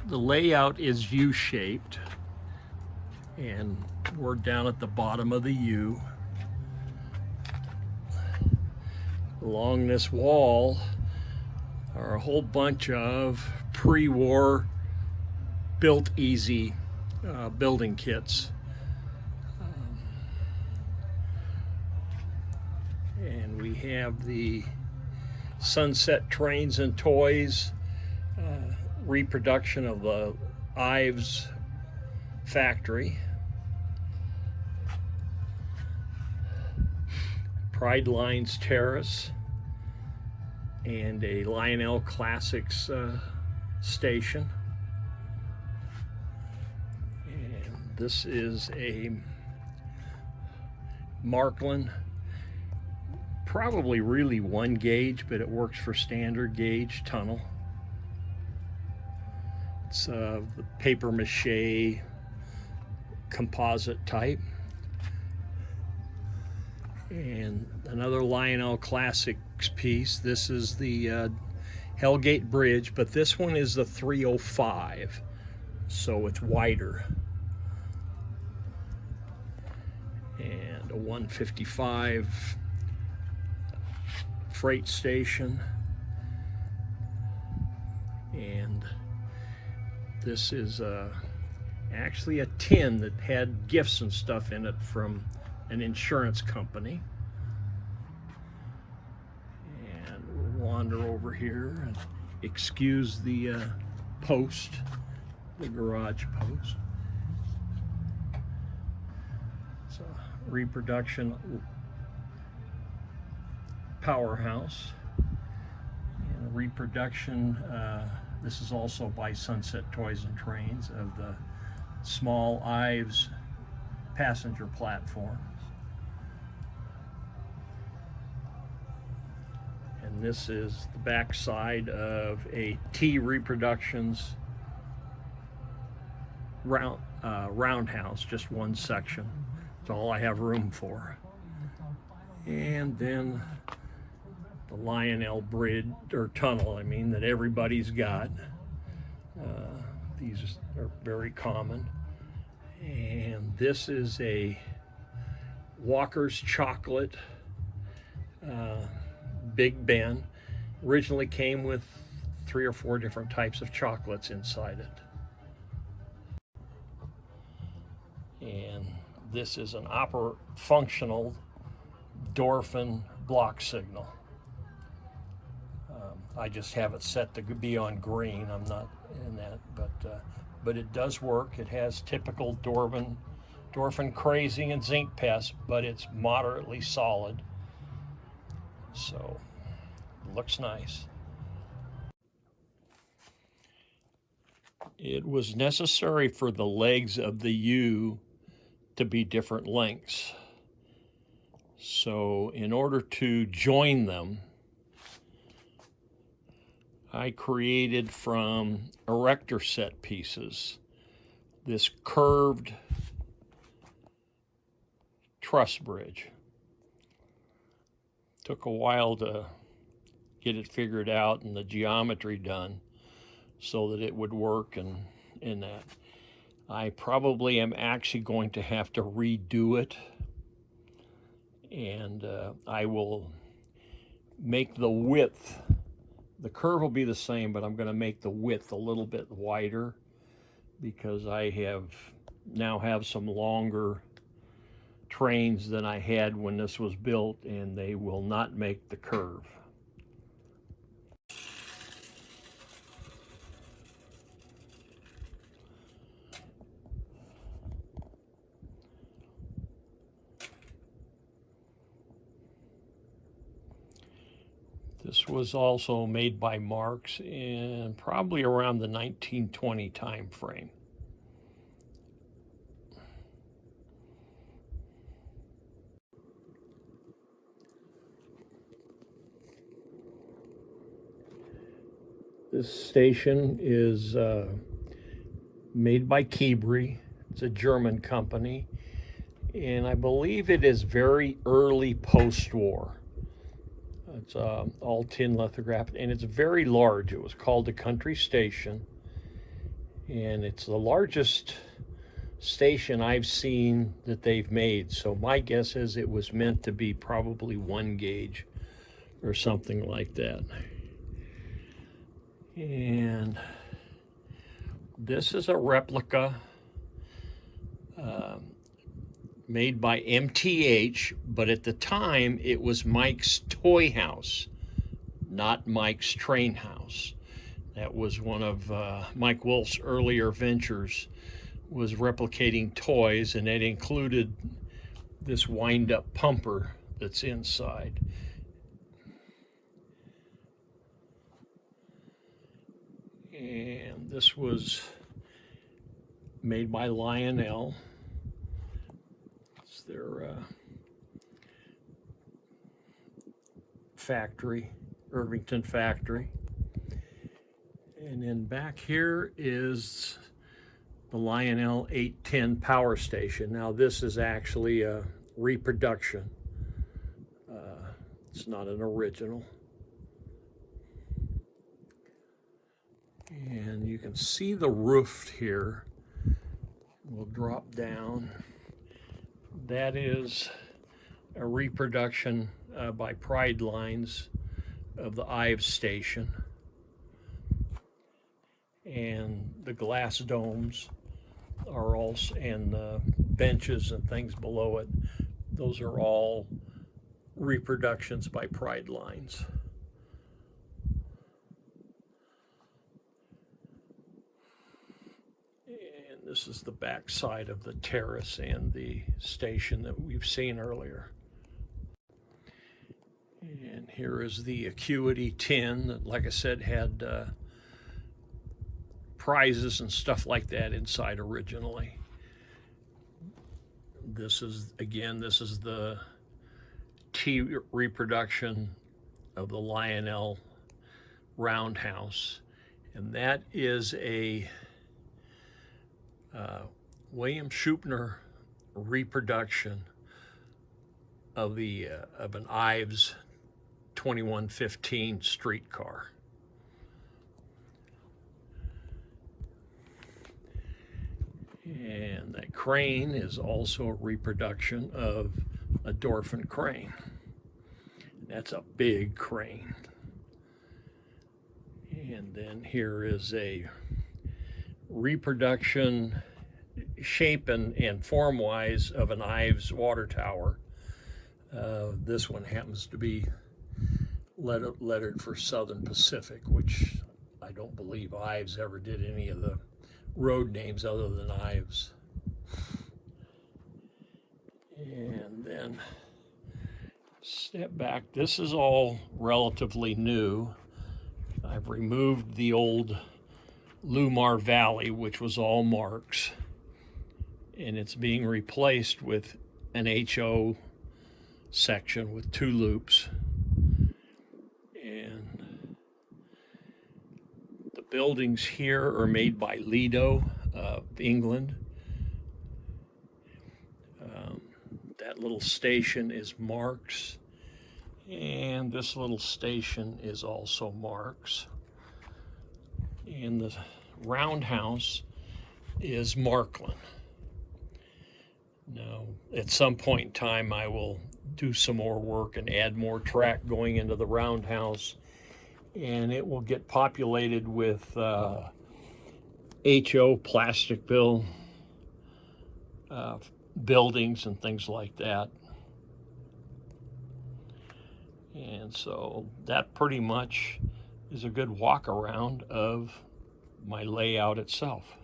The layout is U-shaped, and we're down at the bottom of the U. Along this wall are a whole bunch of pre-war built easy building kits. And we have the Sunset Trains and Toys reproduction of the Ives factory. Pride Lines Terrace and a Lionel Classics station. And this is a Markland, probably really 1 gauge, but it works for standard gauge tunnel. It's the paper mache composite type. And another Lionel Classics piece. This is the Hellgate Bridge, but this one is the 305, so it's wider. And a 155 freight station. And this is actually a tin that had gifts and stuff in it from an insurance company. And we'll wander over here and excuse the post, the garage post. It's a reproduction powerhouse, and a reproduction, this is also by Sunset Toys and Trains, of the small Ives passenger platform. And this is the back side of a T Reproductions roundhouse, just one section. It's all I have room for. And then the Lionel Bridge, or tunnel, I mean, that everybody's got. These are very common. And this is a Walker's Chocolate Big Ben. Originally came with 3 or 4 different types of chocolates inside it. And this is an functional Dorfin block signal. I just have it set to be on green. I'm not in that, but it does work. It has typical Dorfin crazing and zinc pest, but it's moderately solid. So, looks nice. It was necessary for the legs of the U to be different lengths. So, in order to join them, I created from erector set pieces this curved truss bridge. Took a while to get it figured out and the geometry done so that it would work and in that. I probably am actually going to have to redo it, and I will make the width, the curve will be the same, but I'm going to make the width a little bit wider because I now have some longer trains than I had when this was built, and they will not make the curve. This was also made by Marx in probably around the 1920 time frame. This station is made by Keebry. It's a German company, and I believe it is very early post-war. It's all tin lithographed, and it's very large. It was called the Country Station, And it's the largest station I've seen that they've made. So my guess is it was meant to be probably 1 gauge or something like that. And this is a replica made by MTH, but at the time it was Mike's Toy House, not Mike's Train House. That was one of Mike Wolf's earlier ventures, was replicating toys, and it included this wind-up pumper that's inside. And this was made by Lionel. It's their factory, Irvington factory. And then back here is the Lionel 810 power station. Now this is actually a reproduction. It's not an original. And you can see the roof here. We'll drop down. That is a reproduction by Pride Lines of the Ives station. And the glass domes are also, and the benches and things below it, those are all reproductions by Pride Lines. And this is the back side of the terrace and the station that we've seen earlier. And here is the Acuity 10 that, like I said, had prizes and stuff like that inside originally. This is, again, this is the T reproduction of the Lionel roundhouse. And that is a William Schupner reproduction of the of an Ives 2115 streetcar. And that crane is also a reproduction of a Dorfin crane. That's a big crane. And then here is a reproduction, shape and form-wise, of an Ives water tower. This one happens to be lettered for Southern Pacific, which I don't believe Ives ever did any of the road names other than Ives. And then step back. This is all relatively new. I've removed the old Lumar Valley, which was all Marks, and it's being replaced with an HO section with 2 loops. And the buildings here are made by Lido of England. That little station is Marks, and this little station is also Marks. And the roundhouse is Markland. Now, at some point in time, I will do some more work and add more track going into the roundhouse, and it will get populated with HO Plasticville buildings and things like that. And so that pretty much is a good walk around of my layout itself.